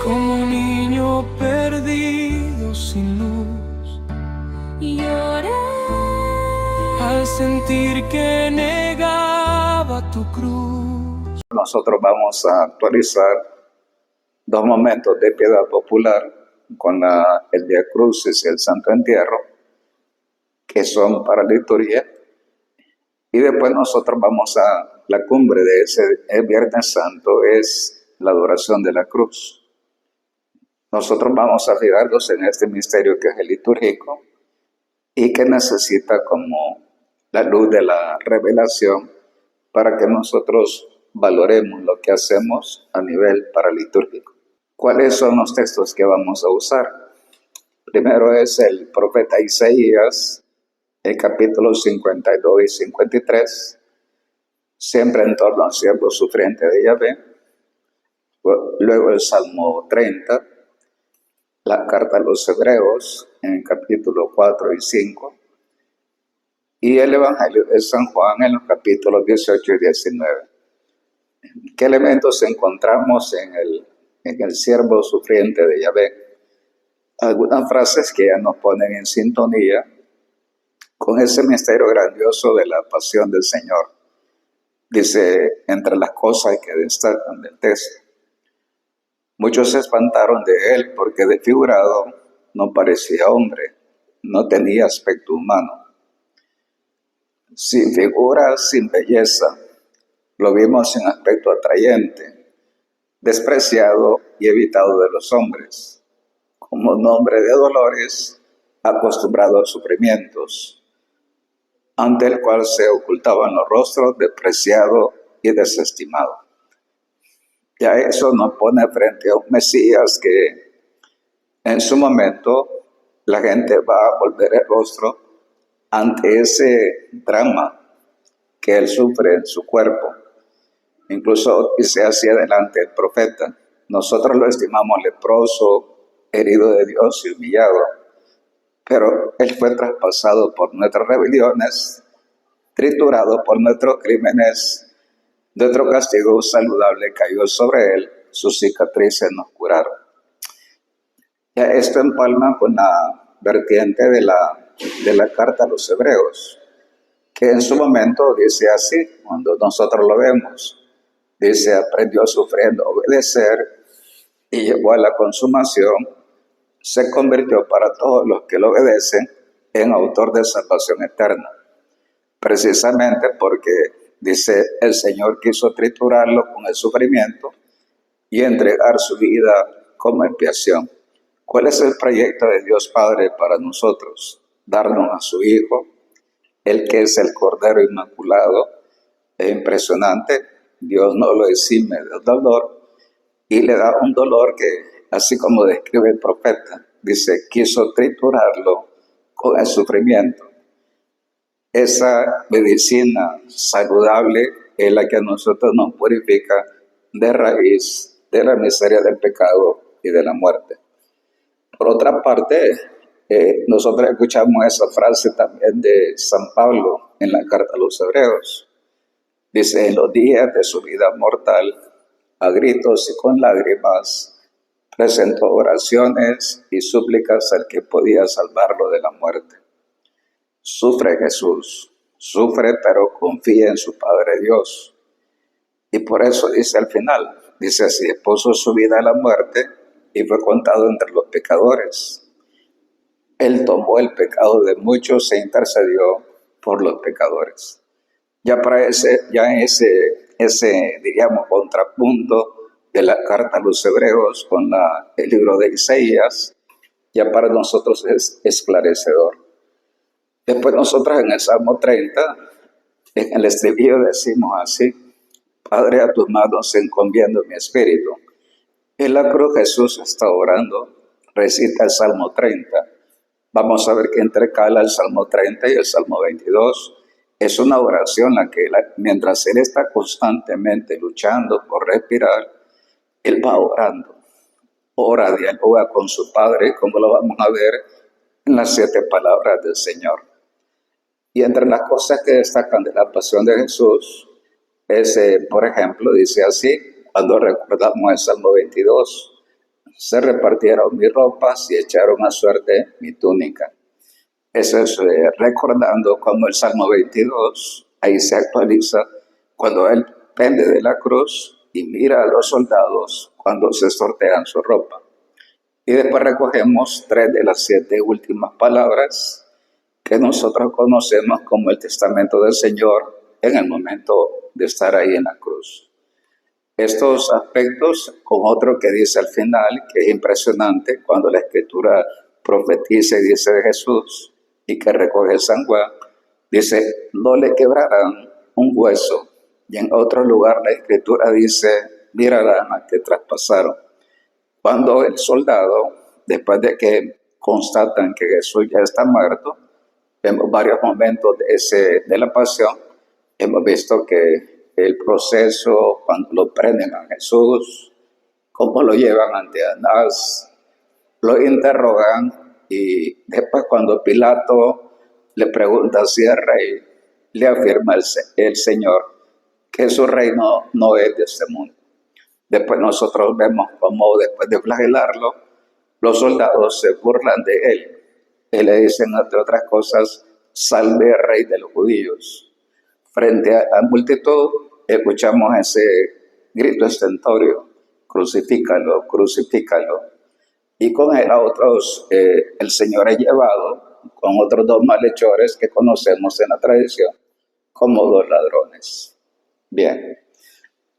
como un niño perdido sin luz. Lloré al sentir que negaba tu cruz. Nosotros vamos a actualizar 2 momentos de piedad popular con el Vía Crucis y el Santo Entierro, que son para liturgia, y después nosotros vamos a la cumbre de el Viernes Santo, es la adoración de la cruz. Nosotros vamos a fijarnos en este misterio que es el litúrgico y que necesita como la luz de la revelación para que nosotros valoremos lo que hacemos a nivel paralitúrgico. ¿Cuáles son los textos que vamos a usar? Primero es el profeta Isaías, el capítulo 52 y 53, siempre en torno al siervo sufriente de Yahvé. Luego el Salmo 30, la carta a los Hebreos, en el capítulo 4 y 5, y el Evangelio de San Juan en los capítulos 18 y 19. ¿Qué elementos encontramos en el siervo sufriente de Yahvé? Algunas frases que ya nos ponen en sintonía con ese misterio grandioso de la pasión del Señor. Dice, entre las cosas que destacan del texto: muchos se espantaron de él porque desfigurado no parecía hombre, no tenía aspecto humano. Sin figura, sin belleza, lo vimos sin aspecto atrayente, despreciado y evitado de los hombres, como un hombre de dolores, acostumbrado a sufrimientos, ante el cual se ocultaban los rostros, despreciado y desestimado. Ya eso nos pone frente a un Mesías que en su momento la gente va a volver el rostro ante ese drama que él sufre en su cuerpo. Incluso dice hacia adelante el profeta: nosotros lo estimamos leproso, herido de Dios y humillado, pero él fue traspasado por nuestras rebeliones, triturado por nuestros crímenes, nuestro castigo saludable cayó sobre él, sus cicatrices nos curaron. Ya esto empalma con la vertiente de la carta a los Hebreos, que en su momento dice así, cuando nosotros lo vemos, dice: aprendió sufriendo a obedecer y llegó a la consumación, se convirtió para todos los que lo obedecen en autor de salvación eterna. Precisamente porque, dice, el Señor quiso triturarlo con el sufrimiento y entregar su vida como expiación. ¿Cuál es el proyecto de Dios Padre para nosotros? Darnos a su Hijo, el que es el Cordero Inmaculado. Es impresionante, Dios no lo exime del dolor y le da un dolor que, así como describe el profeta, dice, quiso triturarlo con el sufrimiento. Esa medicina saludable es la que a nosotros nos purifica de raíz de la miseria del pecado y de la muerte. Por otra parte, nosotros escuchamos esa frase también de San Pablo en la carta a los Hebreos. Dice: en los días de su vida mortal, a gritos y con lágrimas, presentó oraciones y súplicas al que podía salvarlo de la muerte. Sufre Jesús, sufre, pero confía en su Padre Dios. Y por eso dice al final, dice así: expuso su vida a la muerte y fue contado entre los pecadores. Él tomó el pecado de muchos e intercedió por los pecadores. Ya para ese diríamos, contrapunto de la carta a los Hebreos con el libro de Isaías, ya para nosotros es esclarecedor. Después nosotros en el Salmo 30, en el estribillo decimos así: Padre, a tus manos encomiendo mi espíritu. En la cruz Jesús está orando, recita el Salmo 30. Vamos a ver que intercala el Salmo 30 y el Salmo 22. Es una oración la que mientras él está constantemente luchando por respirar, él va orando. Ora, dialoga con su Padre, como lo vamos a ver en las 7 palabras del Señor. Y entre las cosas que destacan de la pasión de Jesús es, por ejemplo, dice así, cuando recordamos el Salmo 22, se repartieron mis ropas y echaron a suerte mi túnica. Eso es recordando como el Salmo 22, ahí se actualiza cuando él pende de la cruz y mira a los soldados cuando se sortean su ropa. Y después recogemos 3 de las 7 últimas palabras que nosotros conocemos como el testamento del Señor en el momento de estar ahí en la cruz. Estos aspectos con otro que dice al final, que es impresionante cuando la Escritura profetiza y dice de Jesús y que recoge San Juan, dice, no le quebrarán un hueso. Y en otro lugar la Escritura dice, mirarán a que traspasaron. Cuando el soldado, después de que constatan que Jesús ya está muerto, vemos varios momentos de la pasión, hemos visto que el proceso, cuando lo prenden a Jesús, cómo lo llevan ante Anás, lo interrogan y después cuando Pilato le pregunta si es rey, le afirma el Señor que su reino no es de este mundo. Después nosotros vemos cómo después de flagelarlo, los soldados se burlan de él. Y le dicen, entre otras cosas, salve rey de los judíos. Frente a la multitud, escuchamos ese grito estentorio, crucifícalo, crucifícalo. Y con él a otros, el Señor es llevado con otros 2 malhechores que conocemos en la tradición como 2 ladrones. Bien,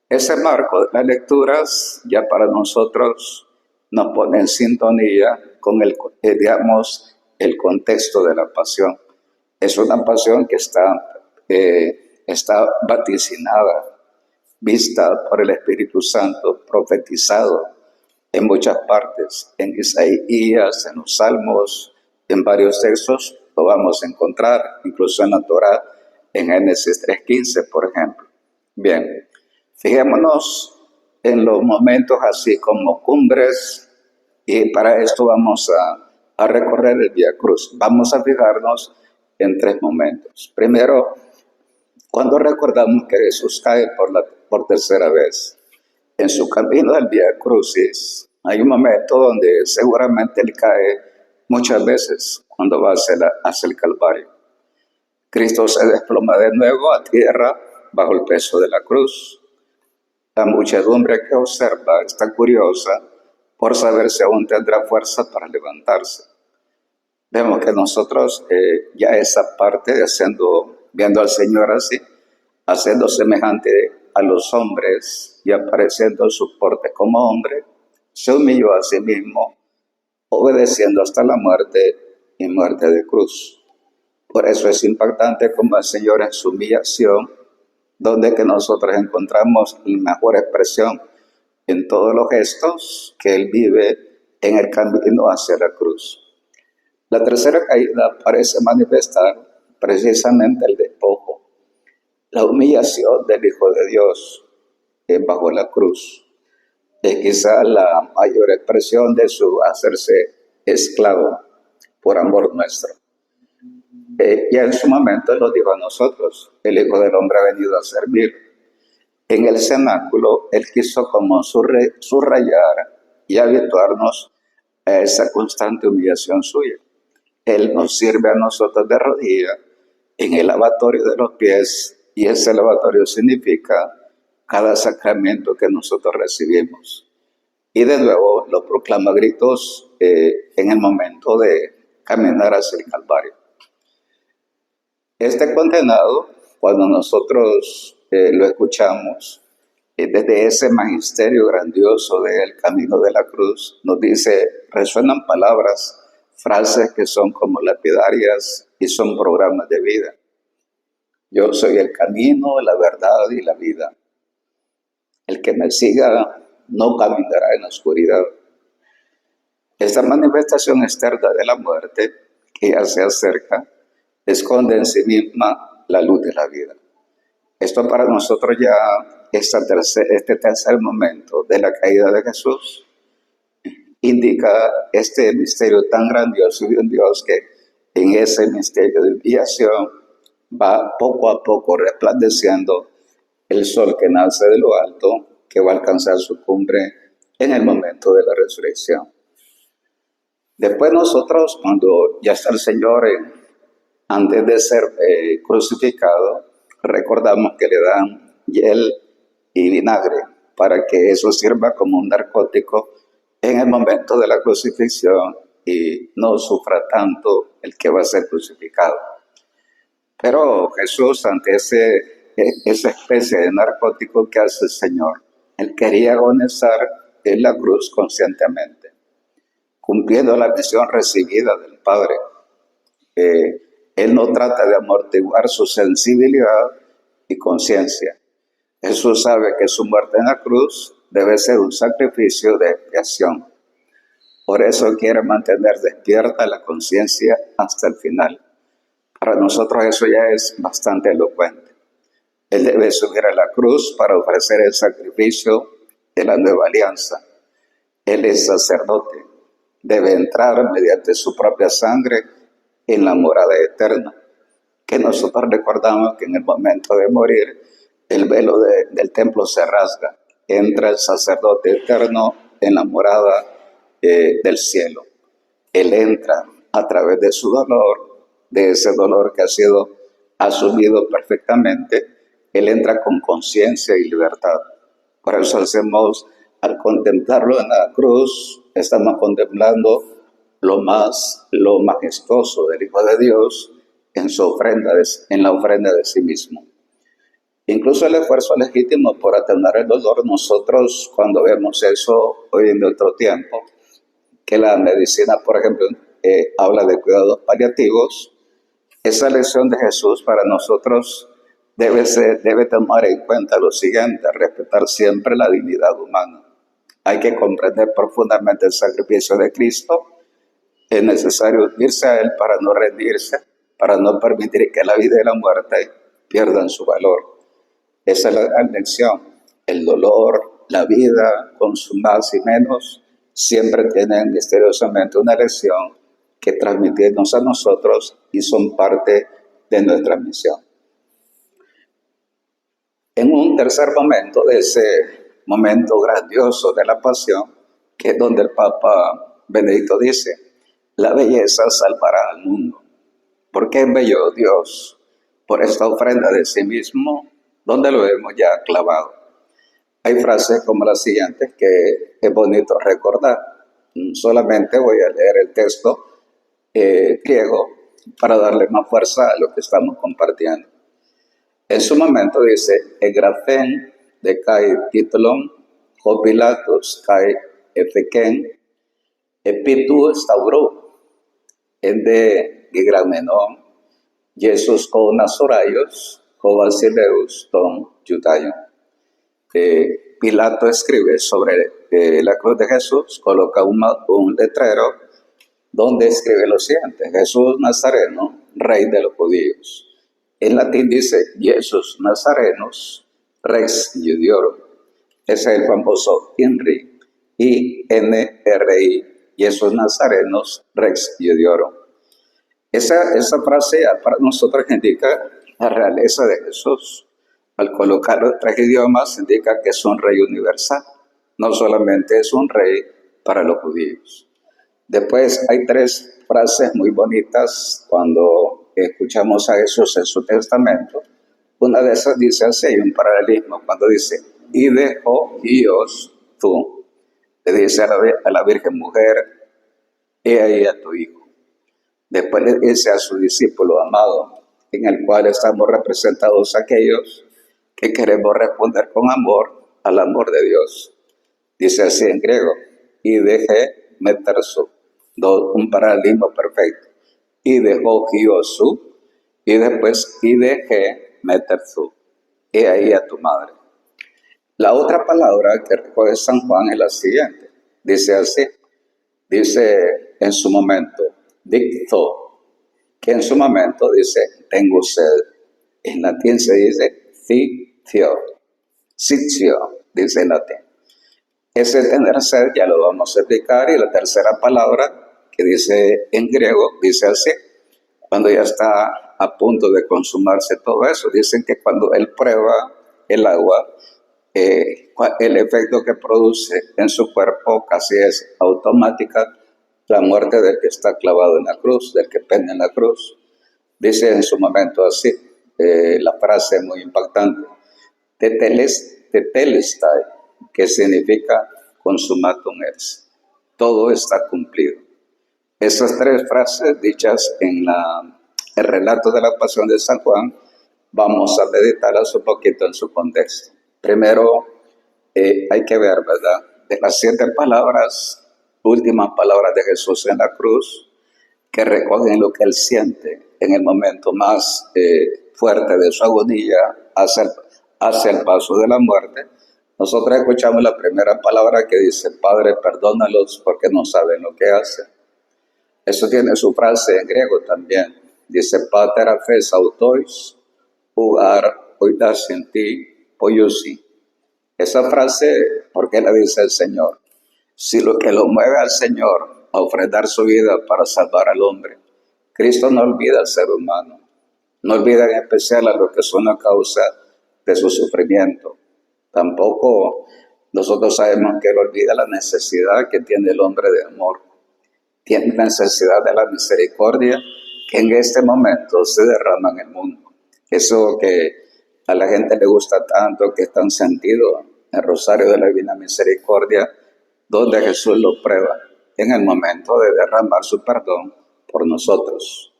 ese marco de las lecturas ya para nosotros nos pone en sintonía con el contexto de la pasión. Es una pasión que está vaticinada, vista por el Espíritu Santo, profetizado en muchas partes, en Isaías, en los Salmos, en varios textos lo vamos a encontrar, incluso en la Torá, en Génesis 3:15, por ejemplo. Bien, fijémonos en los momentos así como cumbres, y para esto vamos a recorrer el Vía Cruz. Vamos a fijarnos en 3 momentos. Primero, cuando recordamos que Jesús cae por tercera vez en su camino del Vía Crucis, hay un momento donde seguramente él cae muchas veces cuando va hacia el Calvario. Cristo se desploma de nuevo a tierra bajo el peso de la cruz. La muchedumbre que observa está curiosa por saber si aún tendrá fuerza para levantarse. Vemos que nosotros ya esa parte de viendo al Señor así, haciendo semejante a los hombres y apareciendo en su porte como hombre, se humilló a sí mismo, obedeciendo hasta la muerte y muerte de cruz. Por eso es impactante como el Señor en su humillación, donde que nosotros encontramos la mejor expresión en todos los gestos que Él vive en el camino hacia la cruz. La tercera caída parece manifestar precisamente el despojo, la humillación del Hijo de Dios bajo la cruz. Es quizá la mayor expresión de su hacerse esclavo por amor nuestro. Ya en su momento lo dijo a nosotros, el Hijo del Hombre ha venido a servir. En el cenáculo, Él quiso como subrayar y habituarnos a esa constante humillación suya. Él nos sirve a nosotros de rodilla en el lavatorio de los pies, y ese lavatorio significa cada sacramento que nosotros recibimos. Y de nuevo lo proclama a gritos en el momento de caminar hacia el Calvario. Este condenado, cuando nosotros lo escuchamos, desde ese magisterio grandioso del camino de la cruz, nos dice, resuenan palabras, frases que son como lapidarias y son programas de vida. Yo soy el camino, la verdad y la vida. El que me siga no caminará en la oscuridad. Esta manifestación externa de la muerte, que ya se acerca, esconde en sí misma la luz de la vida. Esto para nosotros ya, este tercer momento de la caída de Jesús, indica este misterio tan grandioso de un Dios que en ese misterio de humillación va poco a poco resplandeciendo el sol que nace de lo alto, que va a alcanzar su cumbre en el momento de la resurrección. Después nosotros, cuando ya está el Señor, antes de ser crucificado, recordamos que le dan hiel y vinagre para que eso sirva como un narcótico en el momento de la crucifixión y no sufra tanto el que va a ser crucificado. Pero Jesús, ante esa especie de narcótico que hace el Señor, Él quería agonizar en la cruz conscientemente, cumpliendo la misión recibida del Padre. Él no trata de amortiguar su sensibilidad y conciencia. Jesús sabe que su muerte en la cruz debe ser un sacrificio de expiación. Por eso quiere mantener despierta la conciencia hasta el final. Para nosotros eso ya es bastante elocuente. Él debe subir a la cruz para ofrecer el sacrificio de la nueva alianza. Él es sacerdote. Debe entrar mediante su propia sangre en la morada eterna, que nosotros recordamos que en el momento de morir, el velo del templo se rasga. Entra el sacerdote eterno en la morada del cielo. Él entra a través de su dolor, de ese dolor que ha sido asumido perfectamente. Él entra con conciencia y libertad. Por eso hacemos, al contemplarlo en la cruz, estamos contemplando lo majestuoso del Hijo de Dios en la ofrenda de sí mismo. Incluso el esfuerzo legítimo por atenuar el dolor, nosotros cuando vemos eso hoy en nuestro tiempo, que la medicina, por ejemplo, habla de cuidados paliativos, esa lección de Jesús para nosotros debe tomar en cuenta lo siguiente: respetar siempre la dignidad humana. Hay que comprender profundamente el sacrificio de Cristo. Es necesario unirse a Él para no rendirse, para no permitir que la vida y la muerte pierdan su valor. Esa es la lección. El dolor, la vida, con su más y menos, siempre tienen misteriosamente una lección que transmitirnos a nosotros y son parte de nuestra misión. En un tercer momento de ese momento grandioso de la pasión, que es donde el Papa Benedicto dice: la belleza salvará al mundo. ¿Por qué es bello Dios? Por esta ofrenda de sí mismo, donde lo hemos ya clavado. Hay frases como las siguientes que es bonito recordar. Solamente voy a leer el texto griego para darle más fuerza a lo que estamos compartiendo. En su momento dice: Egrafen de kai titulon, hopilatus kai efeken, epitu stauro, en de gigramenon, Jesus con Nazorayos, con Basileus ton Judayon. Pilato escribe sobre la cruz de Jesús, coloca un letrero donde escribe lo siguiente: Jesús Nazareno, Rey de los Judíos. En latín dice Jesus Nazarenus, Rex Judiorum. Ese es el famoso INRI, INRI, Jesus Nazarenus, Rex Judiorum. Esa frase para nosotros indica la realeza de Jesús. Al colocarlo en 3 idiomas indica que es un rey universal. No solamente es un rey para los judíos. Después hay 3 frases muy bonitas cuando escuchamos a Jesús en su testamento. Una de esas dice así, hay un paralelismo, cuando dice: y dejó Dios tú. Le dice a la Virgen Mujer: he ahí a tu hijo. Después le dice a su discípulo amado, en el cual estamos representados aquellos que queremos responder con amor al amor de Dios. Dice así en griego: y dejé metersu, un paralelismo perfecto. Y dejó Giosu, y después y dejé metersu, he ahí a tu madre. La otra palabra que recoge San Juan es la siguiente, dice así, dice en su momento, dicto, que en su momento dice tengo sed. En latín se dice sitio, dice en latín. Ese tener sed ya lo vamos a explicar, y la tercera palabra que dice en griego dice así, cuando ya está a punto de consumarse todo eso, dicen que cuando él prueba el agua, el efecto que produce en su cuerpo casi es automática la muerte del que está clavado en la cruz, del que pende en la cruz. Dice en su momento así, la frase muy impactante, tetelestai, que significa consumatum est. Todo está cumplido. Esas tres frases dichas en el relato de la pasión de San Juan, vamos a meditarlas un poquito en su contexto. Primero, hay que ver, ¿verdad? De las 7 palabras, últimas palabras de Jesús en la cruz, que recogen lo que él siente en el momento más fuerte de su agonía hacia el paso de la muerte. Nosotros escuchamos la primera palabra que dice, Padre, perdónalos porque no saben lo que hacen. Eso tiene su frase en griego también. Dice, Pater afes autois, ugar oidas in ti, poiusi. Esa frase, ¿por qué la dice el Señor? Si lo que lo mueve al Señor a ofrendar su vida para salvar al hombre, Cristo no olvida al ser humano, no olvida en especial a los que son la causa de su sufrimiento. Tampoco nosotros sabemos que Él olvida la necesidad que tiene el hombre de amor, tiene necesidad de la misericordia que en este momento se derrama en el mundo. Eso que a la gente le gusta tanto, que es tan sentido, el rosario de la Divina Misericordia, donde Jesús lo prueba en el momento de derramar su perdón por nosotros.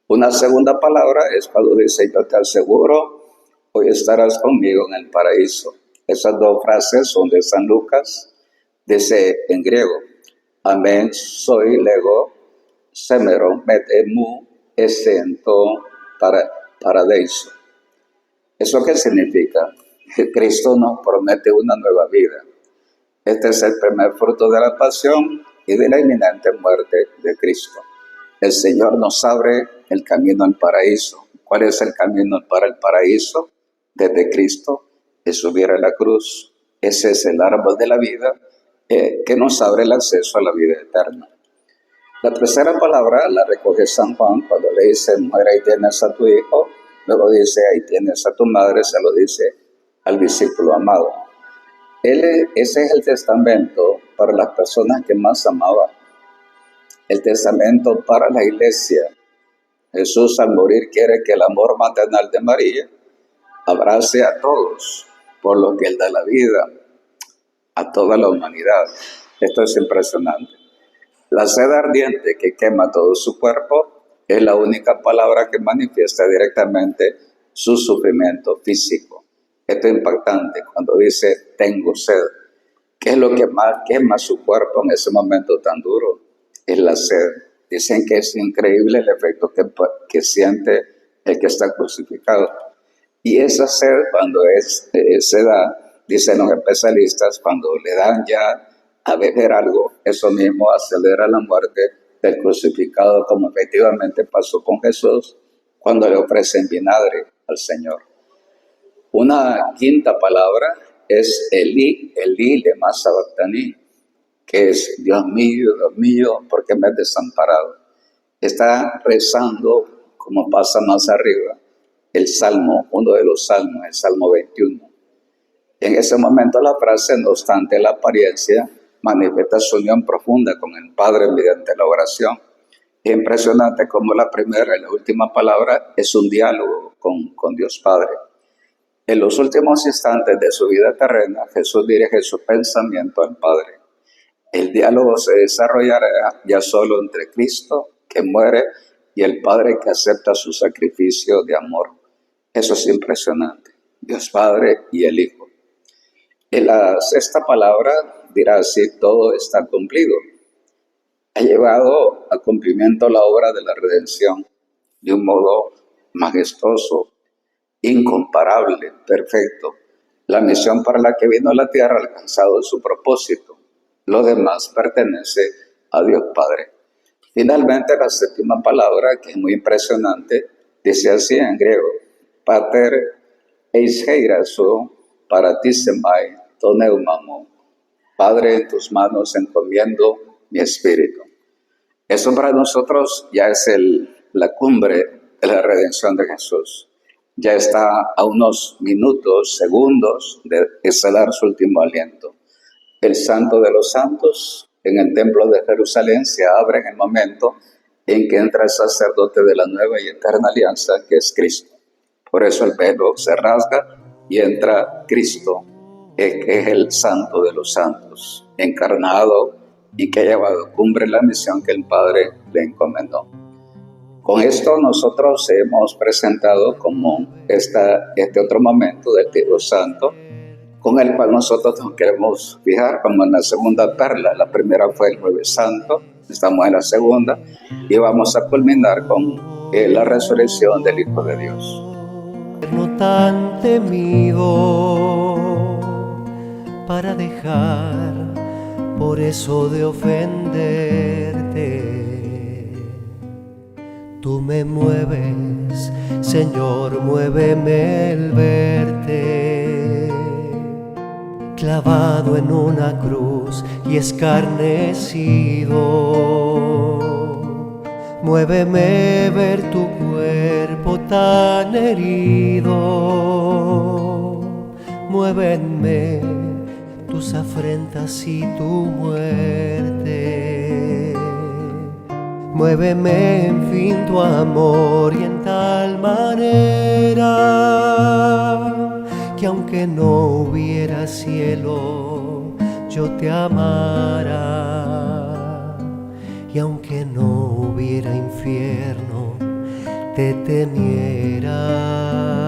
Una segunda palabra es cuando dice, yo te aseguro, hoy estarás conmigo en el paraíso. Esas dos frases son de San Lucas, dice en griego, amén soy lego, semero metemu esento paradeiso. ¿Eso qué significa? Que Cristo nos promete una nueva vida. Este es el primer fruto de la pasión y de la inminente muerte de Cristo. El Señor nos abre el camino al paraíso. ¿Cuál es el camino para el paraíso? Desde Cristo, es subir a la cruz. Ese es el árbol de la vida que nos abre el acceso a la vida eterna. La tercera palabra la recoge San Juan cuando le dice, mujer, ahí tienes a tu hijo. Luego dice, ahí tienes a tu madre, se lo dice al discípulo amado. Ese es el testamento para las personas que más amaba. El testamento para la iglesia. Jesús al morir quiere que el amor maternal de María abrace a todos, por lo que Él da la vida a toda la humanidad. Esto es impresionante. La sed ardiente que quema todo su cuerpo es la única palabra que manifiesta directamente su sufrimiento físico. Esto es impactante cuando dice, tengo sed. ¿Qué es lo que más quema su cuerpo en ese momento tan duro? Es la sed. Dicen que es increíble el efecto que siente el que está crucificado. Y esa sed, cuando se da, dicen los especialistas, cuando le dan ya a beber algo, eso mismo acelera la muerte del crucificado, como efectivamente pasó con Jesús cuando le ofrecen vinagre al Señor. Una quinta palabra es Elí lema sabactani, que es Dios mío, ¿por qué me has desamparado? Está rezando, como pasa más arriba, el Salmo, uno de los Salmos, el Salmo 21. En ese momento la frase, no obstante la apariencia, manifiesta su unión profunda con el Padre mediante la oración. Es impresionante cómo la primera y la última palabra es un diálogo con Dios Padre. En los últimos instantes de su vida terrena, Jesús dirige su pensamiento al Padre. El diálogo se desarrollará ya solo entre Cristo, que muere, y el Padre que acepta su sacrificio de amor. Eso es impresionante. Dios Padre y el Hijo. En la sexta palabra dirá así, todo está cumplido. Ha llevado a cumplimiento la obra de la redención de un modo majestuoso, incomparable, perfecto. La misión para la que vino a la tierra ha alcanzado su propósito. Lo demás pertenece a Dios Padre. Finalmente, la séptima palabra, que es muy impresionante, dice así en griego, Pater eis heirazo paratisemai toneumamo. Padre, en tus manos encomiendo mi espíritu. Eso para nosotros ya es la cumbre de la redención de Jesús. ya está a unos minutos, segundos de exhalar su último aliento. El Santo de los Santos en el Templo de Jerusalén se abre en el momento en que entra el sacerdote de la nueva y eterna alianza, que es Cristo. Por eso el velo se rasga y entra Cristo, que es el Santo de los Santos, encarnado y que ha llevado a cumbre la misión que el Padre le encomendó. Con esto nosotros hemos presentado como este otro momento del Tiro Santo, con el cual nosotros nos queremos fijar como en la segunda perla. La primera fue el Jueves Santo, estamos en la segunda, y vamos a culminar con la resurrección del Hijo de Dios. No tan temido para dejar por eso de ofenderte. Tú me mueves, Señor, muéveme el verte clavado en una cruz y escarnecido. Muéveme ver tu cuerpo tan herido. Muévenme tus afrentas y tu muerte. Muéveme en fin tu amor y en tal manera que aunque no hubiera cielo, yo te amara, y aunque no hubiera infierno, te temiera.